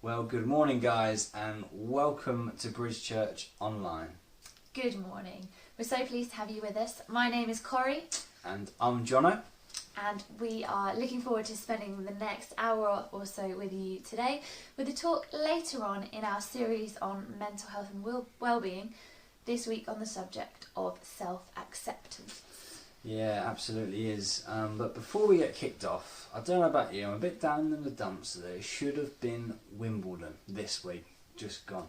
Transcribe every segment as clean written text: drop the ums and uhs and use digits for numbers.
Well, good morning, guys, and welcome to Bridge Church Online. Good morning. We're so pleased to have you with us. My name is Kori. And I'm Jono. And we are looking forward to spending the next hour or so with you today, with a talk later on in our series on mental health and well-being, this week on the subject of self-acceptance. Yeah, absolutely is. But before we get kicked off, I don't know about you, I'm a bit down in the dumps that it should have been Wimbledon this week, just gone.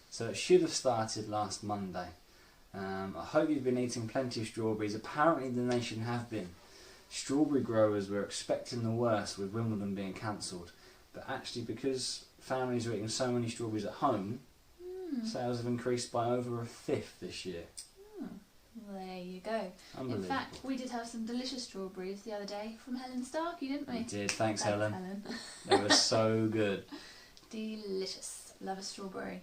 So it should have started last Monday. I hope you've been eating plenty of strawberries. Apparently the nation have been. Strawberry growers were expecting the worst with Wimbledon being cancelled. But actually, because families are eating so many strawberries at home, sales have increased by over a fifth this year. There you go. In fact, we did have some delicious strawberries the other day from Helen Starkey, didn't we? We did, thanks Helen. They were so good. Delicious. Love a strawberry.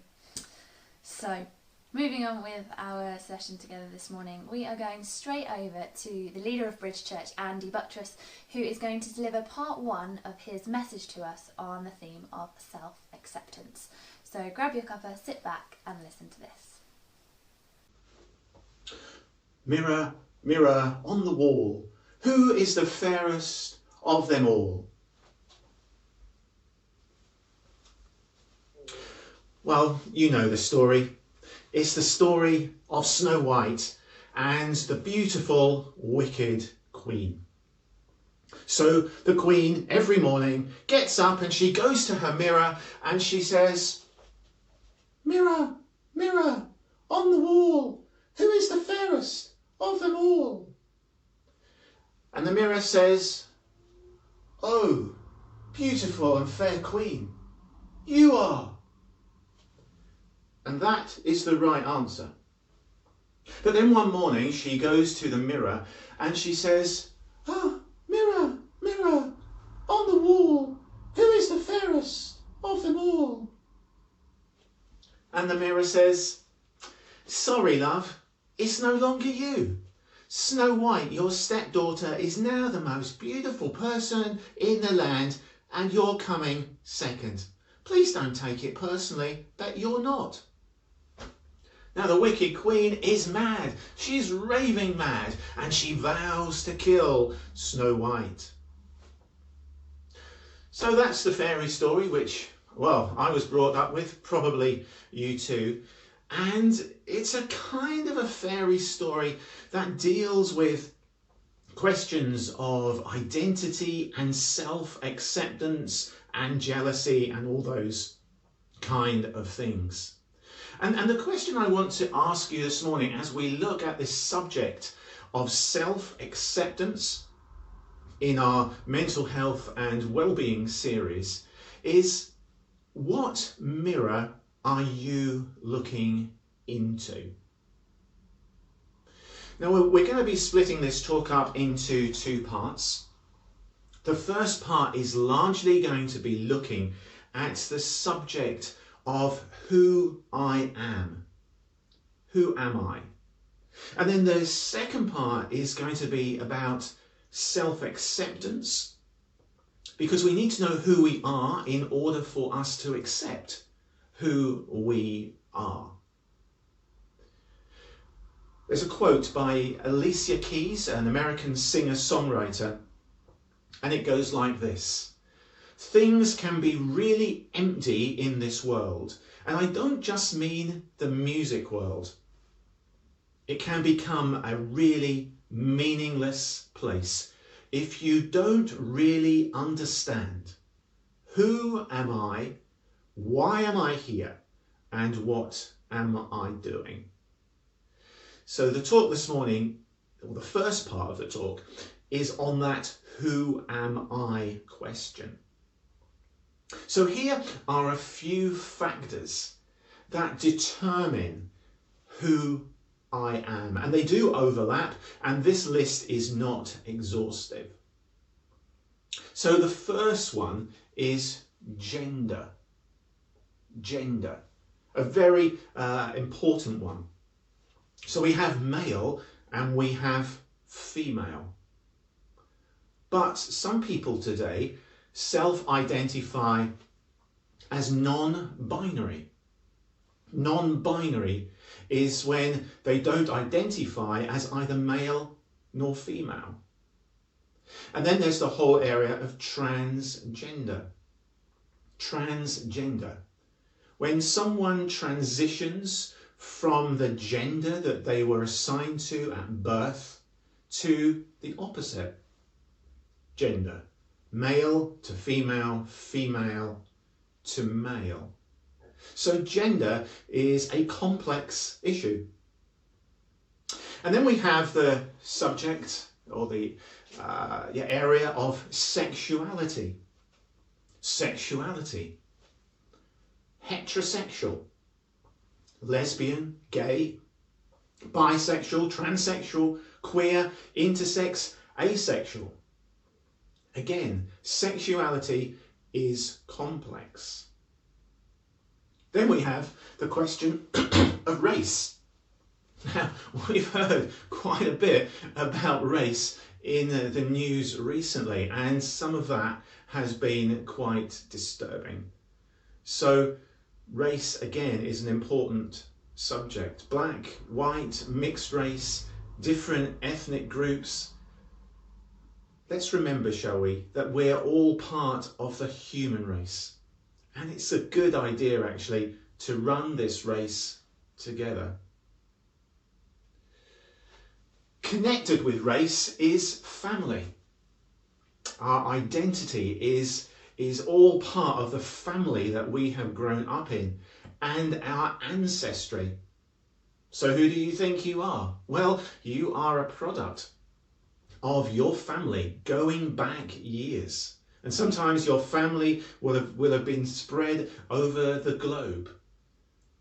So, moving on with our session together this morning, we are going straight over to the leader of Bridge Church, Andy Buttress, who is going to deliver part one of his message to us on the theme of self-acceptance. So grab your cuppa, sit back and listen to this. Mirror, mirror on the wall, who is the fairest of them all? Well, you know the story. It's the story of Snow White and the beautiful, wicked Queen. So the Queen every morning gets up and she goes to her mirror and she says, "Mirror, mirror on the wall, who is the fairest of them all?" And the mirror says, "Oh, beautiful and fair Queen, you are." And that is the right answer. But then one morning she goes to the mirror and she says, "Ah, mirror, mirror on the wall, who is the fairest of them all?" And the mirror says, "Sorry, love, it's no longer you. Snow White, your stepdaughter, is now the most beautiful person in the land and you're coming second. Please don't take it personally that you're not." Now the wicked Queen is mad. She's raving mad and she vows to kill Snow White. So that's the fairy story which, well, I was brought up with, probably you too. And it's a kind of a fairy story that deals with questions of identity and self-acceptance and jealousy and all those kind of things. And the question I want to ask you this morning as we look at this subject of self-acceptance in our mental health and well-being series is, what mirror are you looking into? Now we're going to be splitting this talk up into two parts. The first part is largely going to be looking at the subject of who I am. Who am I? And then the second part is going to be about self-acceptance, because we need to know who we are in order for us to accept who we are. There's a quote by Alicia Keys, an American singer-songwriter, and it goes like this: "Things can be really empty in this world, and I don't just mean the music world. It can become a really meaningless place if you don't really understand who am I, why am I here, and what am I doing?" So the talk this morning, or the first part of the talk, is on that who am I question. So here are a few factors that determine who I am, and they do overlap, and this list is not exhaustive. So the first one is gender. Gender, a very important one. So we have male and we have female. But some people today self-identify as non-binary. Non-binary is when they don't identify as either male nor female. And then there's the whole area of transgender. Transgender. When someone transitions from the gender that they were assigned to at birth to the opposite gender. Male to female, female to male. So gender is a complex issue. And then we have the subject or the area of sexuality. Sexuality. Heterosexual, lesbian, gay, bisexual, transsexual, queer, intersex, asexual. Again, sexuality is complex. Then we have the question of race. Now, we've heard quite a bit about race in the news recently, and some of that has been quite disturbing. So, race, again, is an important subject. Black, white, mixed race, different ethnic groups. Let's remember, shall we, that we're all part of the human race. And it's a good idea, actually, to run this race together. Connected with race is family. Our identity is all part of the family that we have grown up in and our ancestry. So who do you think you are? Well, you are a product of your family going back years. And sometimes your family will have been spread over the globe.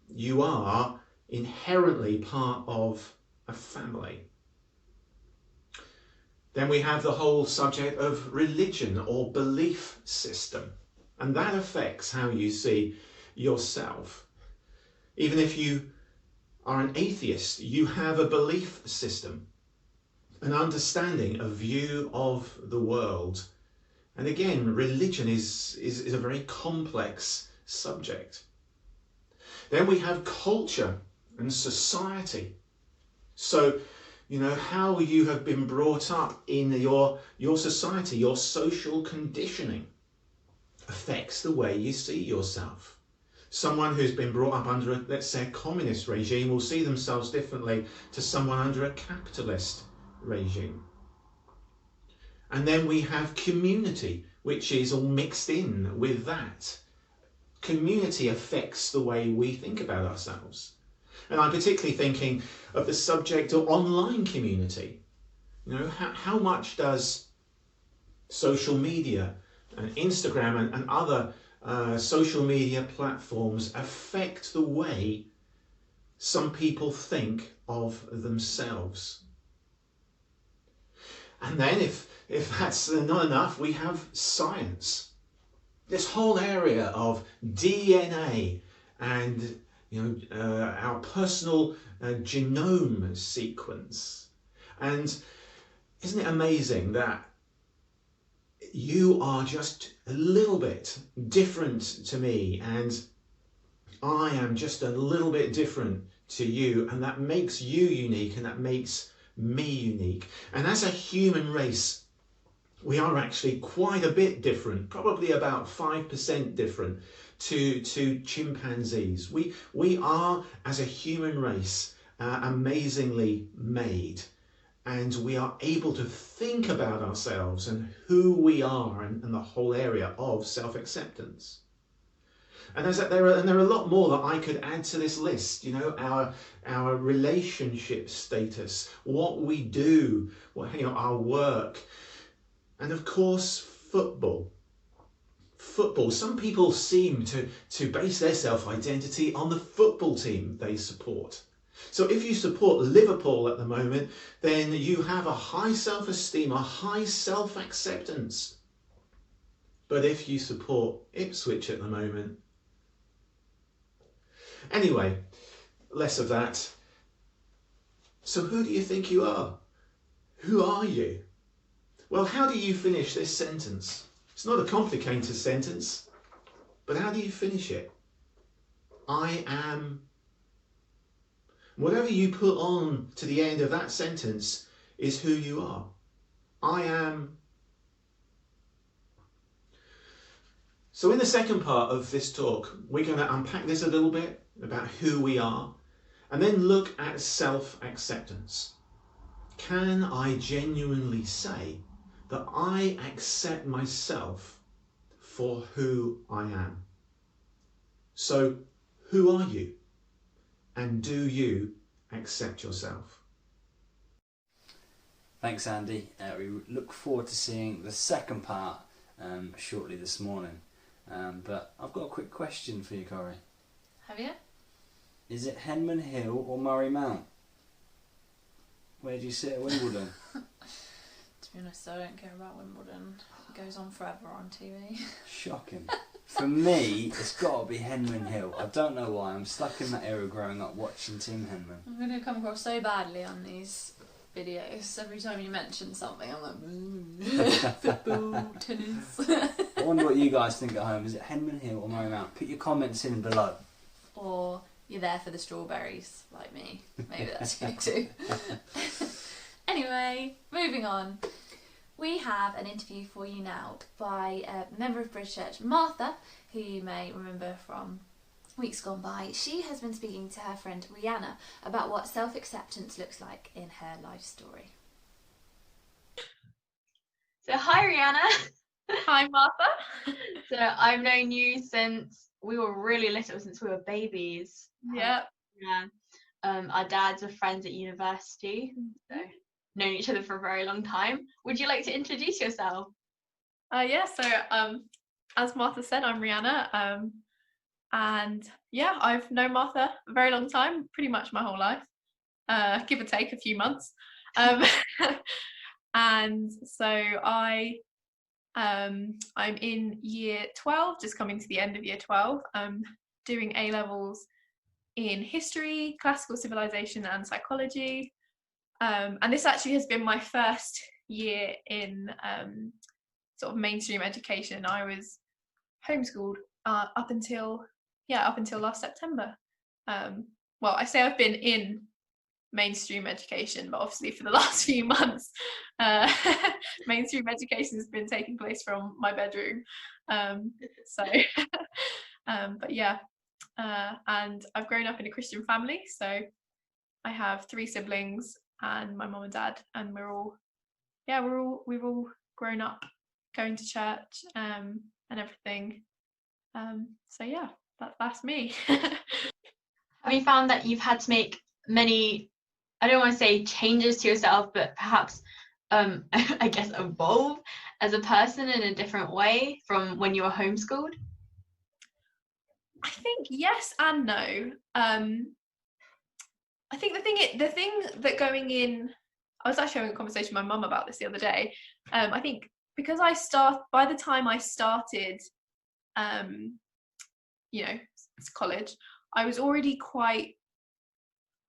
You are inherently part of a family. Then we have the whole subject of religion or belief system. And that affects how you see yourself. Even if you are an atheist, you have a belief system, an understanding, a view of the world. And again, religion is a very complex subject. Then we have culture and society. So, how you have been brought up in your society, your social conditioning affects the way you see yourself. Someone who's been brought up under, let's say, a communist regime will see themselves differently to someone under a capitalist regime. And then we have community, which is all mixed in with that. Community affects the way we think about ourselves. And I'm particularly thinking of the subject of online community. How much does social media and Instagram and other social media platforms affect the way some people think of themselves? And then if that's not enough, we have science. This whole area of DNA and our personal genome sequence. And isn't it amazing that you are just a little bit different to me and I am just a little bit different to you, and that makes you unique and that makes me unique. And as a human race, we are actually quite a bit different, probably about 5% different to chimpanzees. We are, as a human race, amazingly made, and we are able to think about ourselves and who we are and the whole area of self-acceptance. And there are a lot more that I could add to this list. Our relationship status, what we do, our work, and of course football. Football. Some people seem to base their self-identity on the football team they support. So if you support Liverpool at the moment, then you have a high self-esteem, a high self-acceptance. But if you support Ipswich at the moment... Anyway, less of that. So who do you think you are? Who are you? Well, how do you finish this sentence? It's not a complicated sentence. But how do you finish it? I am. Whatever you put on to the end of that sentence is who you are. I am. So in the second part of this talk, we're going to unpack this a little bit about who we are, and then look at self-acceptance. Can I genuinely say that I accept myself for who I am? So, who are you? And do you accept yourself? Thanks, Andy. We look forward to seeing the second part shortly this morning. But I've got a quick question for you, Kori. Have you? Is it Henman Hill or Murray Mount? Where do you sit at Wimbledon? To be honest, I don't care about Wimbledon. It goes on forever on TV. Shocking. For me, it's got to be Henman Hill. I don't know why. I'm stuck in that era growing up watching Tim Henman. I'm going to come across so badly on these videos. Every time you mention something, I'm like, football, tennis. I wonder what you guys think at home. Is it Henman Hill or Murray Mount? Put your comments in below. Or you're there for the strawberries, like me. Maybe that's you too. Anyway, moving on. We have an interview for you now by a member of Bridge Church, Martha, who you may remember from weeks gone by. She has been speaking to her friend Rihanna about what self-acceptance looks like in her life story. So hi Rihanna. Hi Martha. So I've known you since we were really little, since we were babies. Yeah. Yeah. Our dads were friends at university, so known each other for a very long time. Would you like to introduce yourself? As Martha said, I'm Rihanna. And yeah, I've known Martha a very long time, pretty much my whole life, give or take a few months. And so I'm in year 12, just coming to the end of year 12, doing A-levels in history, classical civilization and psychology. And this actually has been my first year in sort of mainstream education. I was homeschooled up until last September. Well, I say I've been in mainstream education, but obviously for the last few months, mainstream education has been taking place from my bedroom. But yeah, and I've grown up in a Christian family, so I have 3 siblings and my mum and dad, and we've all grown up going to church and everything. So yeah, that's me. Have you found that you've had to make many, I don't want to say changes to yourself, but perhaps I guess evolve as a person in a different way from when you were homeschooled? I think yes and no. I think the thing that going in, I was actually having a conversation with my mum about this the other day. I think because by the time I started, college, I was already quite.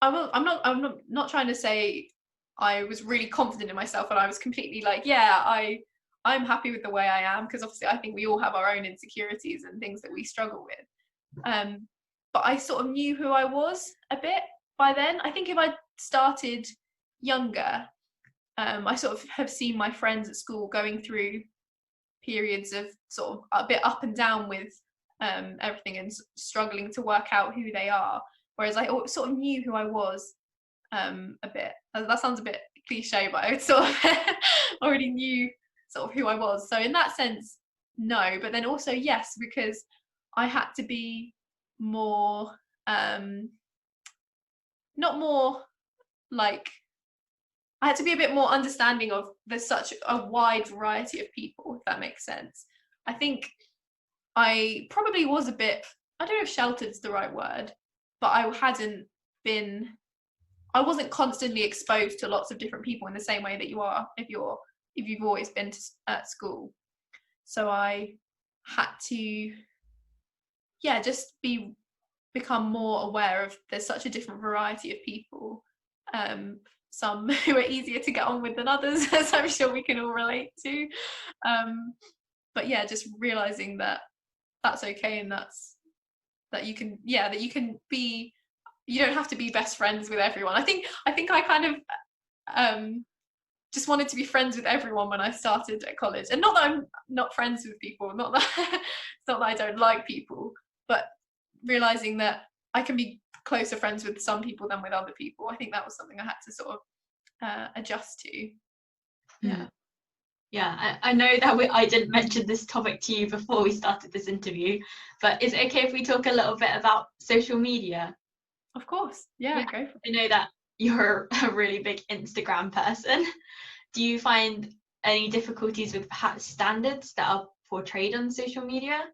I'm not trying to say I was really confident in myself, and I was completely like, I'm happy with the way I am, because obviously I think we all have our own insecurities and things that we struggle with. But I sort of knew who I was a bit by then. I think if I started younger, I sort of have seen my friends at school going through periods of sort of a bit up and down with everything and struggling to work out who they are. Whereas I sort of knew who I was a bit. That sounds a bit cliche, but I sort of already knew sort of who I was. So in that sense, no. But then also yes, because I had to be more, not more like, I had to be a bit more understanding of there's such a wide variety of people, if that makes sense. I think I probably was a bit, I don't know if sheltered's the right word, but I wasn't constantly exposed to lots of different people in the same way that you are if you've always been at school. So I had to, just become more aware of there's such a different variety of people. Some who are easier to get on with than others, as I'm sure we can all relate to. But yeah, just realizing that that's okay, and that you can be, you don't have to be best friends with everyone. I think I kind of just wanted to be friends with everyone when I started at college, and not that I'm not friends with people, not that it's not that I don't like people, but realizing that I can be closer friends with some people than with other people. I think that was something I had to sort of adjust to. Yeah. Yeah, I know that I didn't mention this topic to you before we started this interview, but is it okay if we talk a little bit about social media? Of course. Yeah, go for it. I know that you're a really big Instagram person. Do you find any difficulties with perhaps standards that are portrayed on social media?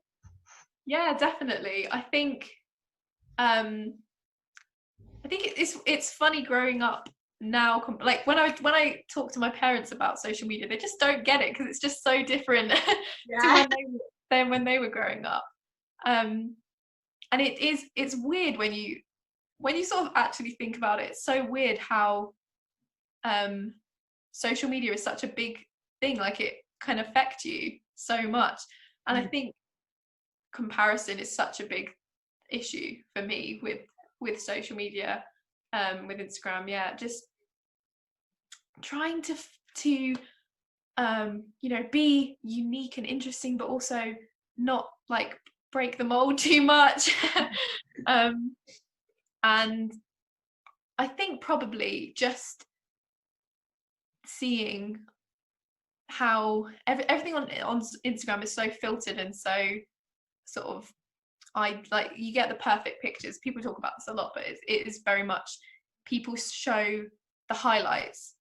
Yeah, definitely. I think it's funny growing up now, like when I talk to my parents about social media, they just don't get it because it's just so different to when they were growing up. And it's weird when you sort of actually think about it. It's so weird how social media is such a big thing, like it can affect you so much. And I think comparison is such a big issue for me with social media, with Instagram. Yeah, just trying to be unique and interesting, but also not like break the mold too much. And I think probably just seeing how everything on Instagram is so filtered and so sort of, you get the perfect pictures. People talk about this a lot, but it is very much, people show the highlights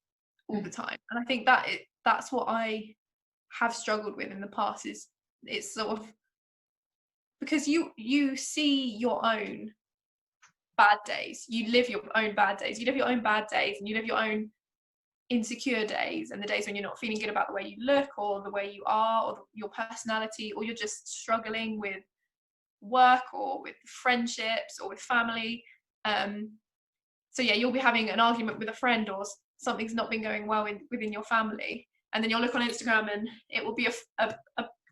all the time, and I think that's what I have struggled with in the past. Is it's sort of because you see your own bad days, you live your own bad days, and you live your own insecure days, and the days when you're not feeling good about the way you look or the way you are or your personality, or you're just struggling with work or with friendships or with family. So yeah, you'll be having an argument with a friend, or something's not been going well within your family, and then you'll look on Instagram and it will be a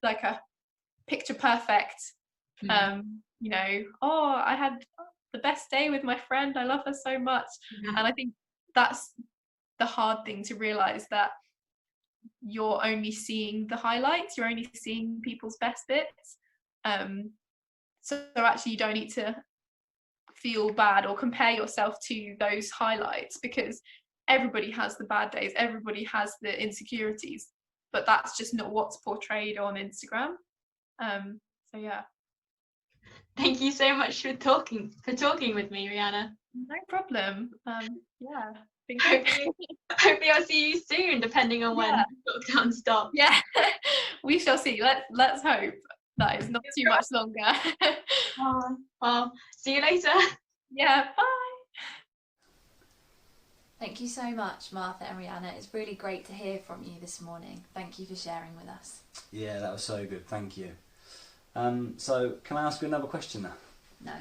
like a picture perfect, oh, I had the best day with my friend, I love her so much. And I think that's the hard thing to realize, that you're only seeing the highlights, you're only seeing people's best bits. So actually you don't need to feel bad or compare yourself to those highlights, because everybody has the bad days, everybody has the insecurities, but that's just not what's portrayed on Instagram. So yeah. Thank you so much for talking with me, Rihanna. No problem. Yeah. Hopefully I'll see you soon, depending on when lockdown stops. Yeah, we shall see. Let's hope that it's not too much longer. Well, see you later. Yeah, bye. Thank you so much, Martha and Rihanna. It's really great to hear from you this morning. Thank you for sharing with us. Yeah, that was so good. Thank you. So, can I ask you another question now? No.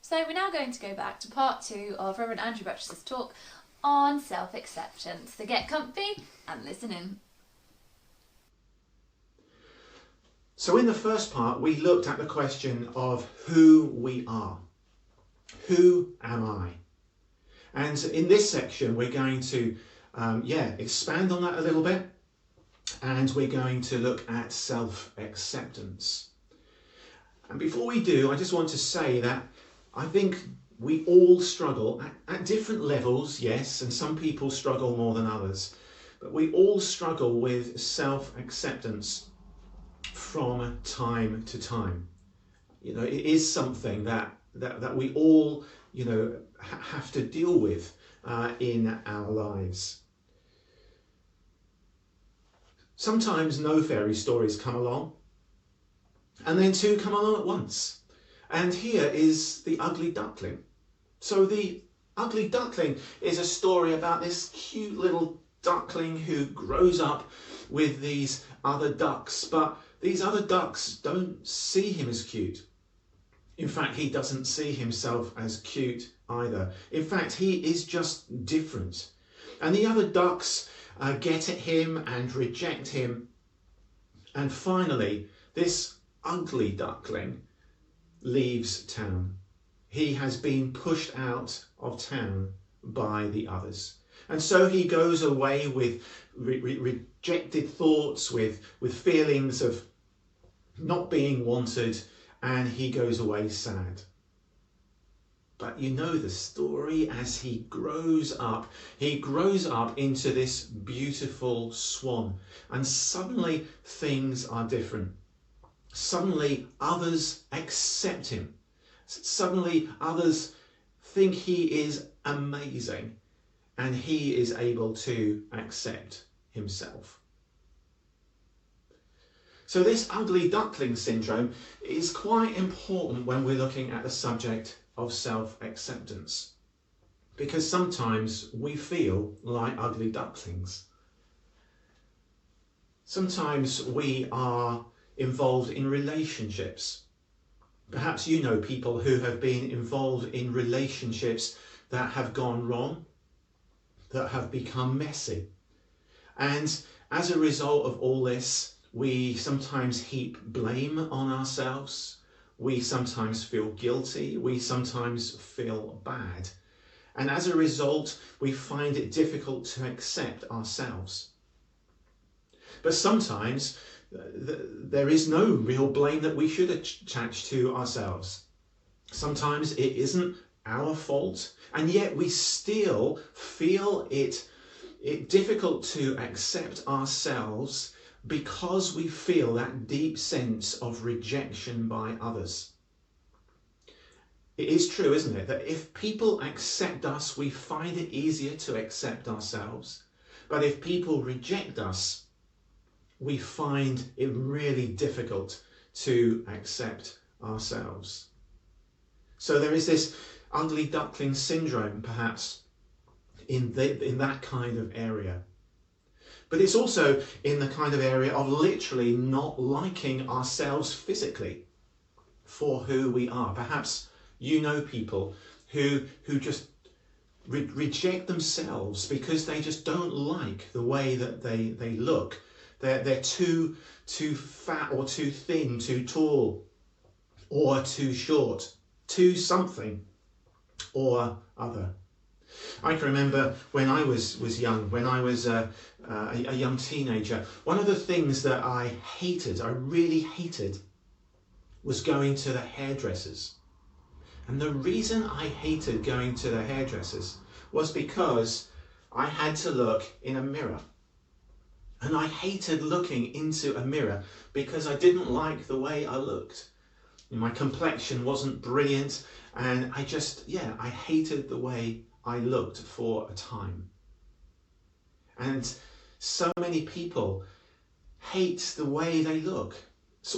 So we're now going to go back to part 2 of Reverend Andrew Buttress's talk on self-acceptance. So get comfy and listen in. So in the first part, we looked at the question of who we are. Who am I? And in this section, we're going to expand on that a little bit. And we're going to look at self-acceptance. And before we do, I just want to say that I think we all struggle at different levels, yes, and some people struggle more than others, but we all struggle with self-acceptance from time to time. It is something that we all, have to deal with in our lives. Sometimes no fairy stories come along, and then 2 come along at once. And here is The Ugly Duckling. So The Ugly Duckling is a story about this cute little duckling who grows up with these other ducks, but these other ducks don't see him as cute. In fact, he doesn't see himself as cute either. In fact, he is just different. And the other ducks get at him and reject him. And finally, this ugly duckling leaves town. He has been pushed out of town by the others. And so he goes away with rejected thoughts, with feelings of not being wanted, and he goes away sad. But you know the story. As he grows up into this beautiful swan, and suddenly things are different. Suddenly others accept him. Suddenly others think he is amazing, and he is able to accept himself. So this ugly duckling syndrome is quite important when we're looking at the subject of self-acceptance, because sometimes we feel like ugly ducklings. Sometimes we are involved in relationships. Perhaps you know people who have been involved in relationships that have gone wrong, that have become messy. And as a result of all this, we sometimes heap blame on ourselves. We sometimes feel guilty. We sometimes feel bad. And as a result, we find it difficult to accept ourselves. But sometimes there is no real blame that we should attach to ourselves. Sometimes it isn't our fault, and yet we still feel it difficult to accept ourselves because we feel that deep sense of rejection by others. It is true, isn't it, that if people accept us, we find it easier to accept ourselves. But if people reject us, we find it really difficult to accept ourselves. So there is this ugly duckling syndrome, perhaps, in that kind of area. But it's also in the kind of area of literally not liking ourselves physically for who we are. Perhaps you know people who just reject themselves because they just don't like the way that they look. They're too fat or too thin, too tall or too short, too something or other. I can remember when I was young, when I was a young teenager, one of the things that I really hated, was going to the hairdressers. And the reason I hated going to the hairdressers was because I had to look in a mirror. And I hated looking into a mirror because I didn't like the way I looked. My complexion wasn't brilliant, and I hated the way I looked for a time. And so many people hate the way they look,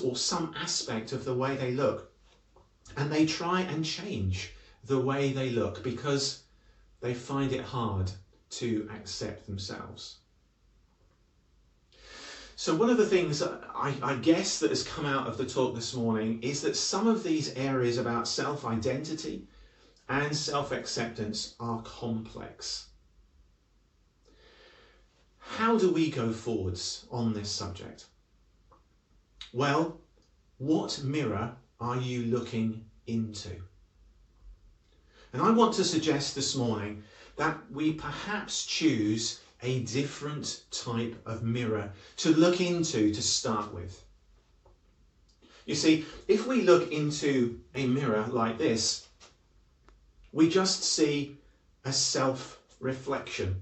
or some aspect of the way they look. And they try and change the way they look because they find it hard to accept themselves. So one of the things I guess that has come out of the talk this morning is that some of these areas about self-identity and self-acceptance are complex. How do we go forwards on this subject? Well, what mirror are you looking into? And I want to suggest this morning that we perhaps choose a different type of mirror to look into to start with. You see, if we look into a mirror like this, we just see a self-reflection.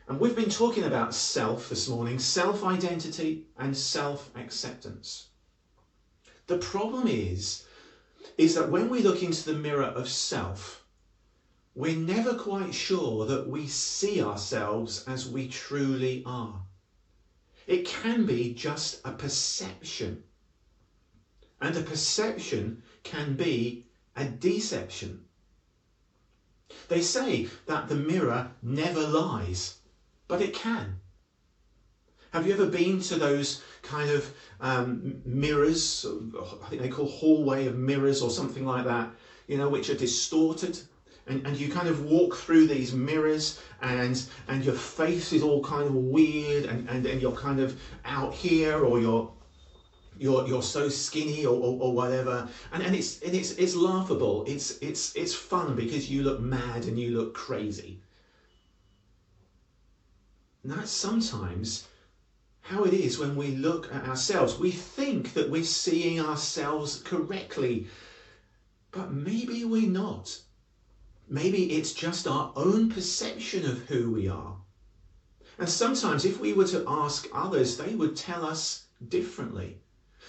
And we've been talking about self this morning, self-identity and self-acceptance. The problem is that when we look into the mirror of self, we're never quite sure that we see ourselves as we truly are. It can be just a perception. And a perception can be a deception. They say that the mirror never lies, but it can. Have you ever been to those kind of mirrors, I think they call hallway of mirrors or something like that, which are distorted? And you kind of walk through these mirrors and your face is all kind of weird and you're kind of out here, or you're so skinny or whatever, and it's laughable. It's fun because you look mad and you look crazy. And that's sometimes how it is when we look at ourselves. We think that we're seeing ourselves correctly, but maybe we're not. Maybe it's just our own perception of who we are. And sometimes if we were to ask others, they would tell us differently.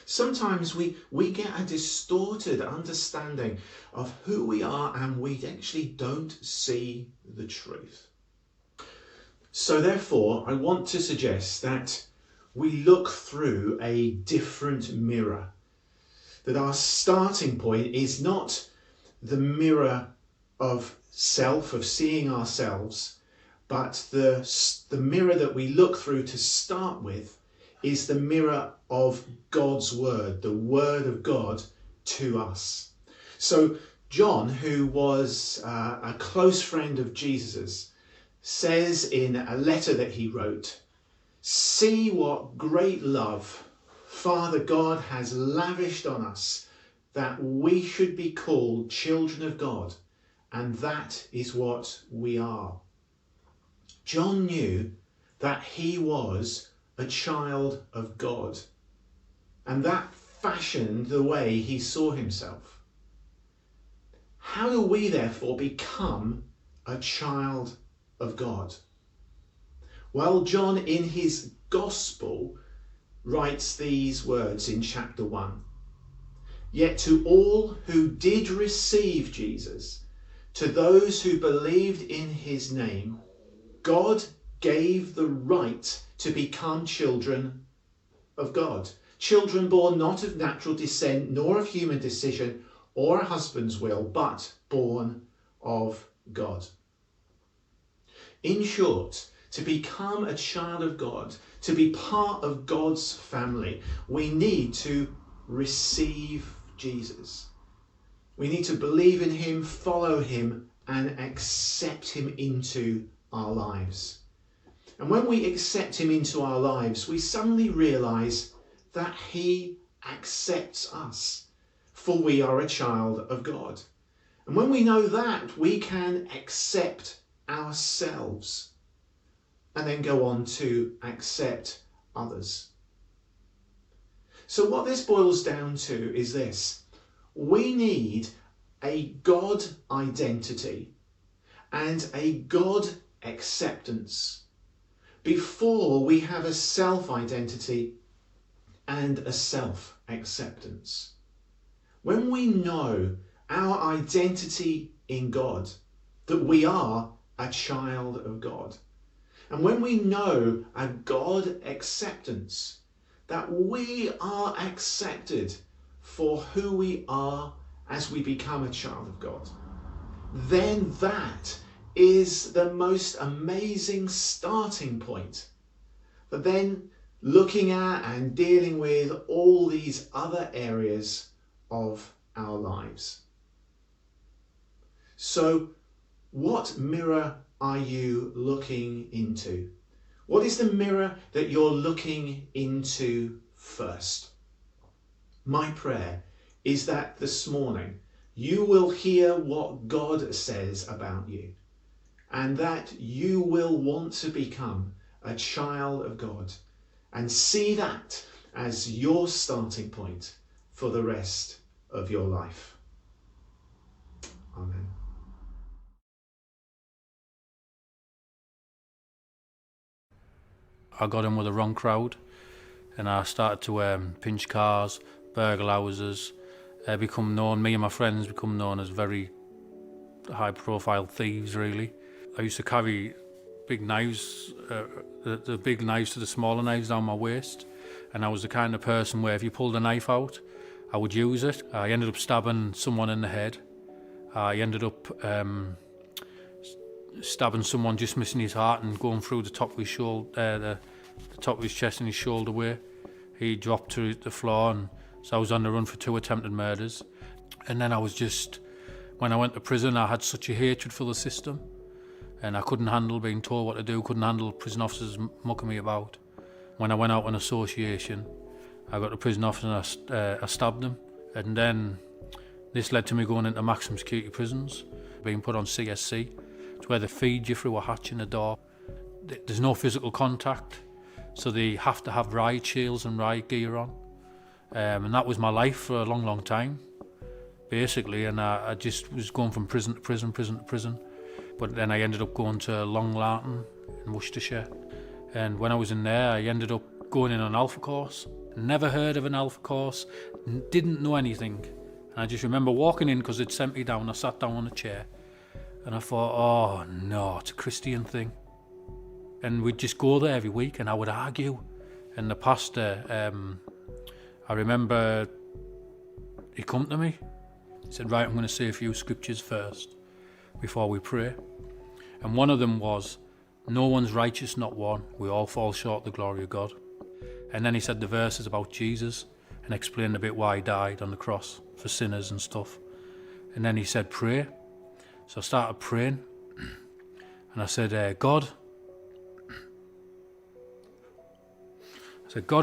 Sometimes we get a distorted understanding of who we are, and we actually don't see the truth. So therefore, I want to suggest that we look through a different mirror. That our starting point is not the mirror of self, of seeing ourselves, but the mirror that we look through to start with is the mirror of God's word, the word of God to us. So John, who was a close friend of Jesus's, says in a letter that he wrote, "See what great love Father God has lavished on us, that we should be called children of God, and that is what we are." John knew that he was a child of God, and that fashioned the way he saw himself. How do we therefore become a child of God? Well, John in his gospel writes these words in chapter 1. "Yet to all who did receive Jesus, to those who believed in his name, God gave the right to become children of God. Children born not of natural descent, nor of human decision or a husband's will, but born of God." In short, to become a child of God, to be part of God's family, we need to receive Jesus. We need to believe in him, follow him, and accept him into our lives. And when we accept him into our lives, we suddenly realize that he accepts us, for we are a child of God. And when we know that, we can accept ourselves and then go on to accept others. So what this boils down to is this: we need a God identity and a God acceptance before we have a self-identity and a self-acceptance. When we know our identity in God, that we are a child of God, and when we know a God acceptance, that we are accepted for who we are as we become a child of God, then that is the most amazing starting point. But then looking at and dealing with all these other areas of our lives. So, what mirror are you looking into? What is the mirror that you're looking into first? My prayer is that this morning you will hear what God says about you, and that you will want to become a child of God and see that as your starting point for the rest of your life. Amen. I got in with the wrong crowd, and I started to pinch cars, burgle houses, me and my friends become known as very high profile thieves really. I used to carry big knives, the big knives to the smaller knives down my waist, and I was the kind of person where if you pulled a knife out, I would use it. I ended up stabbing someone in the head. I ended up stabbing someone, just missing his heart and going through the top of his shoulder, the top of his chest and his shoulder where he dropped to the floor, and so I was on the run for 2 attempted murders. And then when I went to prison, I had such a hatred for the system, and I couldn't handle being told what to do, couldn't handle prison officers mucking me about. When I went out on association, I got to prison officer and I stabbed him. And then this led to me going into maximum security prisons, being put on CSC. It's where they feed you through a hatch in the door. There's no physical contact, so they have to have riot shields and riot gear on. And that was my life for a long, long time, basically. And I just was going from prison to prison, prison to prison. But then I ended up going to Long Lartin in Worcestershire. And when I was in there, I ended up going in an alpha course. Never heard of an alpha course, didn't know anything. And I just remember walking in because they'd sent me down. I sat down on a chair and I thought, oh no, it's a Christian thing. And we'd just go there every week and I would argue. And the pastor, I remember he come to me. He said, right, I'm going to say a few scriptures first before we pray. And one of them was, no one's righteous, not one. We all fall short of the glory of God. And then he said the verses about Jesus and explained a bit why he died on the cross for sinners and stuff. And then he said, pray. So I started praying and I said, God,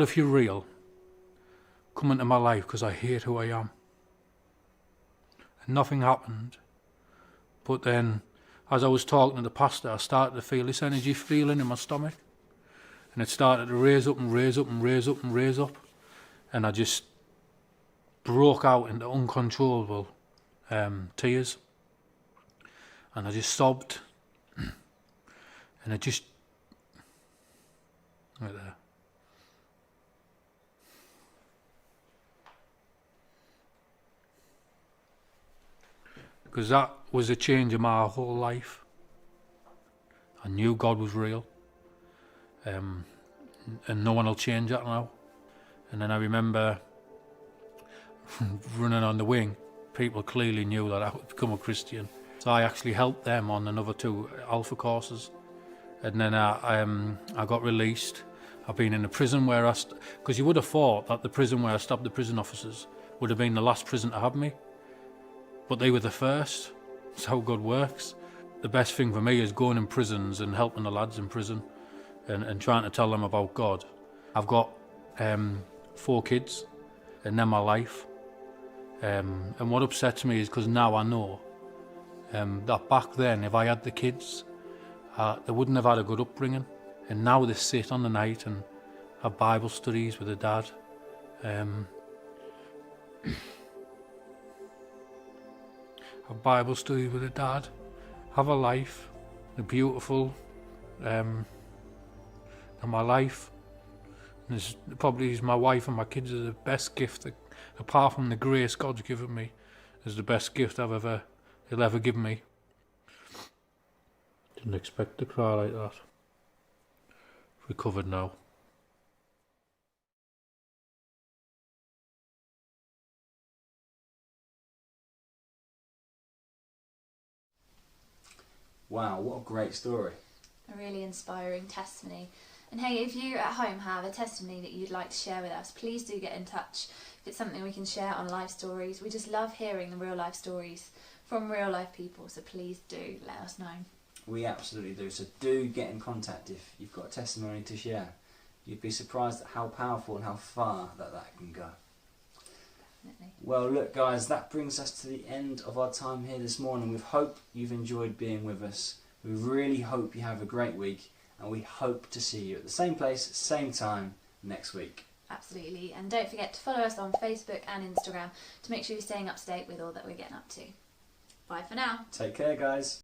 if you're real, come into my life because I hate who I am. And nothing happened. But then, as I was talking to the pastor, I started to feel this energy feeling in my stomach. And it started to raise up and raise up and raise up and raise up. And I just broke out into uncontrollable tears. And I just sobbed. And it just... right there. Because that was a change in my whole life. I knew God was real. And no one will change that now. And then I remember running on the wing. People clearly knew that I would become a Christian. So I actually helped them on another 2 alpha courses. And then I got released. I've been in a prison where because you would have thought that the prison where I stabbed the prison officers would have been the last prison to have me. But they were the first. That's how God works. The best thing for me is going in prisons and helping the lads in prison and trying to tell them about God. I've got 4 kids and they're my life. And what upsets me is because now I know that back then, if I had the kids, they wouldn't have had a good upbringing. And now they sit on the night and have Bible studies with their dad. Have Bible studies with their dad. Have a life. They're beautiful. And my life, and probably my wife and my kids are the best gift that, apart from the grace God's given me, is the best gift he'll ever give me. Didn't expect to cry like that. Recovered now. Wow, what a great story. A really inspiring testimony. And hey, if you at home have a testimony that you'd like to share with us, please do get in touch. If it's something we can share on Life Stories, we just love hearing the real life stories from real life people, so please do let us know. We absolutely do, so do get in contact if you've got a testimony to share. You'd be surprised at how powerful and how far that can go. Definitely. Well look guys, that brings us to the end of our time here this morning. We hope you've enjoyed being with us. We really hope you have a great week, and we hope to see you at the same place, same time next week. Absolutely, and don't forget to follow us on Facebook and Instagram to make sure you're staying up to date with all that we're getting up to. Bye for now. Take care guys.